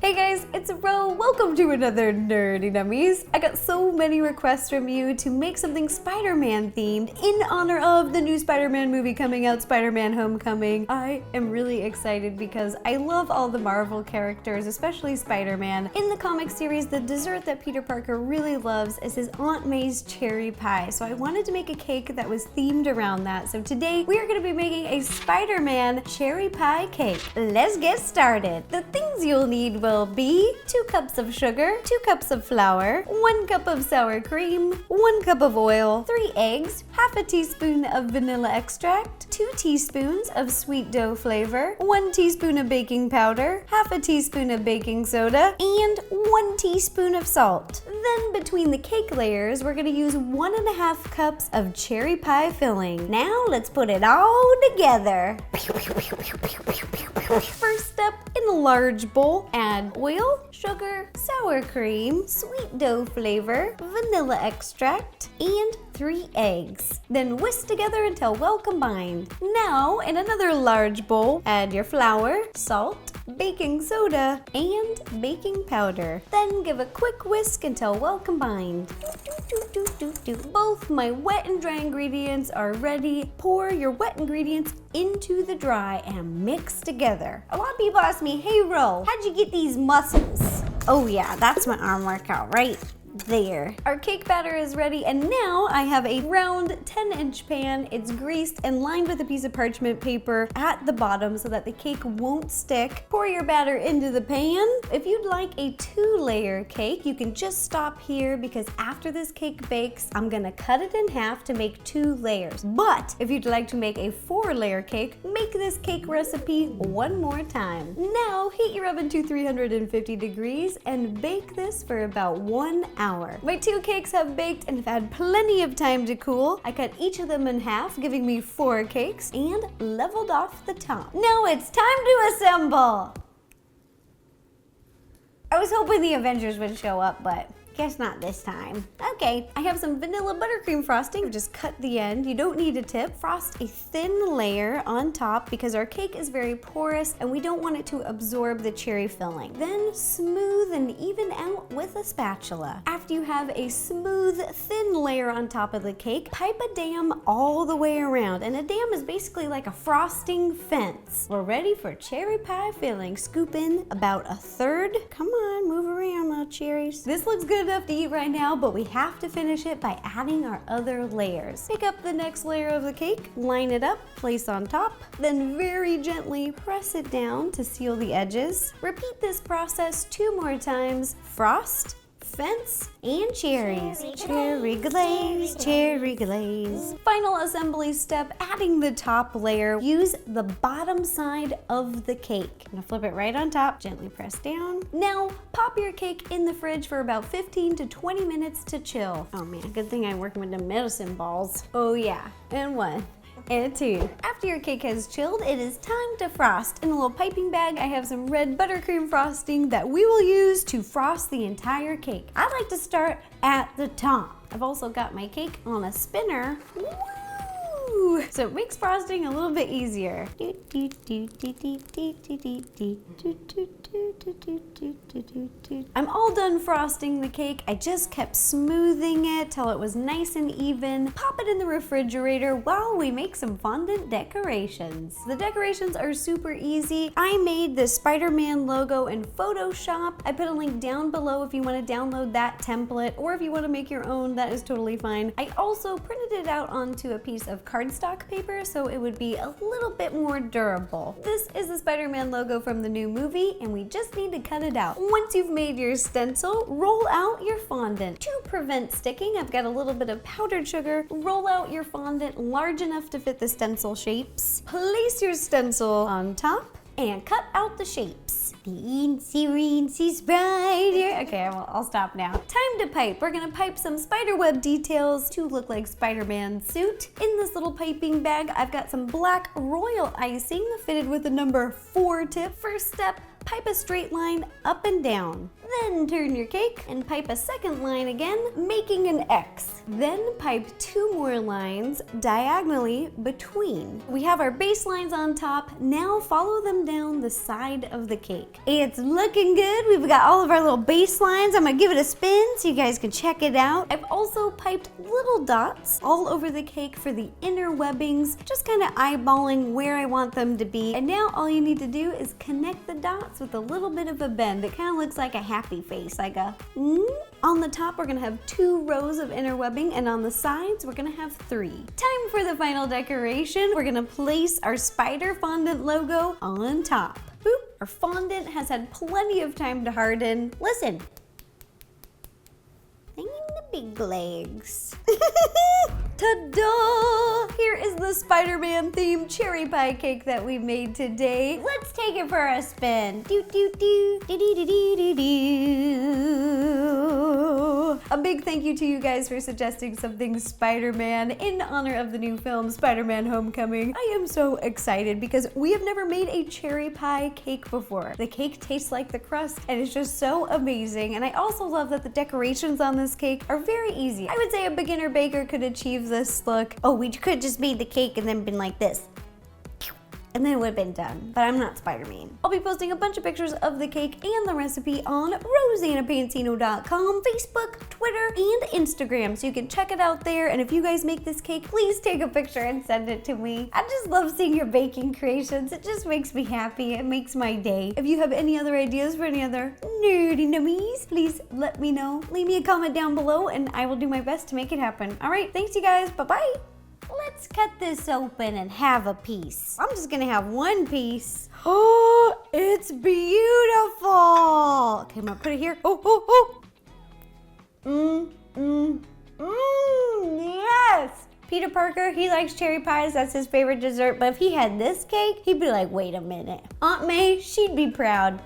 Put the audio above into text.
Hey guys, it's Ro. Welcome to another Nerdy Nummies. I got so many requests from you to make something Spider-Man themed in honor of the new Spider-Man movie coming out, Spider-Man Homecoming. I am really excited because I love all the Marvel characters, especially Spider-Man. In the comic series, the dessert that Peter Parker really loves is his Aunt May's cherry pie. So I wanted to make a cake that was themed around that. So today we are going to be making a Spider-Man cherry pie cake. Let's get started. The things you'll need will be 2 cups of sugar, 2 cups of flour, 1 cup of sour cream, 1 cup of oil, 3 eggs, half a teaspoon of vanilla extract, 2 teaspoons of sweet dough flavor, 1 teaspoon of baking powder, half a teaspoon of baking soda, and 1 teaspoon of salt. Then between the cake layers, we're going to use 1.5 cups of cherry pie filling. Now let's put it all together. First step, in a large bowl, add oil, sugar, sour cream, sweet dough flavor, vanilla extract, and 3 eggs. Then whisk together until well combined. Now, in another large bowl, add your flour, salt, baking soda, and baking powder. Then give a quick whisk until well combined. Both my wet and dry ingredients are ready. Pour your wet ingredients into the dry and mix together. A lot of people ask me, hey Ro, how'd you get these muscles? Oh yeah, that's my arm workout right there. Our cake batter is ready, and now I have a round 10-inch pan. It's greased and lined with a piece of parchment paper at the bottom so that the cake won't stick. Pour your batter into the pan. If you'd like a 2-layer cake, you can just stop here because after this cake bakes, I'm gonna cut it in half to make 2 layers. But if you'd like to make a 4-layer cake, make this cake recipe one more time. Now heat your oven to 350 degrees and bake this for about 1 hour. My 2 cakes have baked and have had plenty of time to cool. I cut each of them in half, giving me 4 cakes, and leveled off the top. Now it's time to assemble! I was hoping the Avengers would show up, but guess not this time. Okay, I have some vanilla buttercream frosting. Just cut the end. You don't need a tip. Frost a thin layer on top because our cake is very porous and we don't want it to absorb the cherry filling. Then smooth and even out with a spatula. After you have a smooth, thin layer on top of the cake, pipe a dam all the way around. And a dam is basically like a frosting fence. We're ready for cherry pie filling. Scoop in about 1/3. Come on, move around, little cherries. This looks good enough to eat right now, but we have to finish it by adding our other layers. Pick up the next layer of the cake, line it up, place on top, then very gently press it down to seal the edges. Repeat this process 2 more times. Frost, fence, and cherries. Cherry glaze, cherry glaze. Final assembly step, adding the top layer. Use the bottom side of the cake. I'm gonna flip it right on top, gently press down. Now, pop your cake in the fridge for about 15 to 20 minutes to chill. Oh man, good thing I'm working with the medicine balls. Oh yeah, and 1. And 2. After your cake has chilled, it is time to frost. In a little piping bag, I have some red buttercream frosting that we will use to frost the entire cake. I like to start at the top. I've also got my cake on a spinner. Woo! So it makes frosting a little bit easier. I'm all done frosting the cake. I just kept smoothing it till it was nice and even. Pop it in the refrigerator while we make some fondant decorations. The decorations are super easy. I made the Spider-Man logo in Photoshop. I put a link down below if you want to download that template, or if you want to make your own, that is totally fine. I also printed it out onto a piece of cardstock paper so it would be a little bit more durable. This is the Spider-Man logo from the new movie, and we just need to cut it out. Once you've made your stencil, roll out your fondant. To prevent sticking, I've got a little bit of powdered sugar. Roll out your fondant large enough to fit the stencil shapes. Place your stencil on top and cut out the shapes. The Incy spider. Okay, I'll stop now. Time to pipe. We're gonna pipe some spiderweb details to look like Spider-Man's suit. In this little piping bag, I've got some black royal icing fitted with the number 4 tip. First step, pipe a straight line up and down. Then turn your cake and pipe a second line again, making an X. Then pipe 2 more lines diagonally between. We have our base lines on top. Now follow them down the side of the cake. It's looking good. We've got all of our little base lines. I'm gonna give it a spin so you guys can check it out. I've also piped little dots all over the cake for the inner webbings, just kind of eyeballing where I want them to be. And now all you need to do is connect the dots with a little bit of a bend. It kind of looks like a happy face, like a On the top, we're gonna have 2 rows of inner webbing, and on the sides, we're gonna have 3. Time for the final decoration. We're gonna place our spider fondant logo on top. Boop. Our fondant has had plenty of time to harden. Listen. And the big legs. Ta-da! Here is the Spider-Man themed cherry pie cake that we made today. Let's take it for a spin. Do do do do do do do do. A big thank you to you guys for suggesting something Spider-Man in honor of the new film Spider-Man Homecoming. I am so excited because we have never made a cherry pie cake before. The cake tastes like the crust and it's just so amazing. And I also love that the decorations on this cake are very easy. I would say a beginner baker could achieve this look. Oh, we could just made the cake and then been like this. And then it would have been done, but I'm not Spider-Man. I'll be posting a bunch of pictures of the cake and the recipe on rosannapansino.com, Facebook, Twitter, and Instagram, so you can check it out there. And if you guys make this cake, please take a picture and send it to me. I just love seeing your baking creations. It just makes me happy. It makes my day. If you have any other ideas for any other nerdy nummies, please let me know. Leave me a comment down below and I will do my best to make it happen. All right, thanks you guys, bye-bye. Let's cut this open and have a piece. I'm just gonna have one piece. Oh, it's beautiful. Okay, I'm gonna put it here. Yes. Peter Parker, he likes cherry pies. That's his favorite dessert. But if he had this cake, he'd be like, wait a minute. Aunt May, she'd be proud.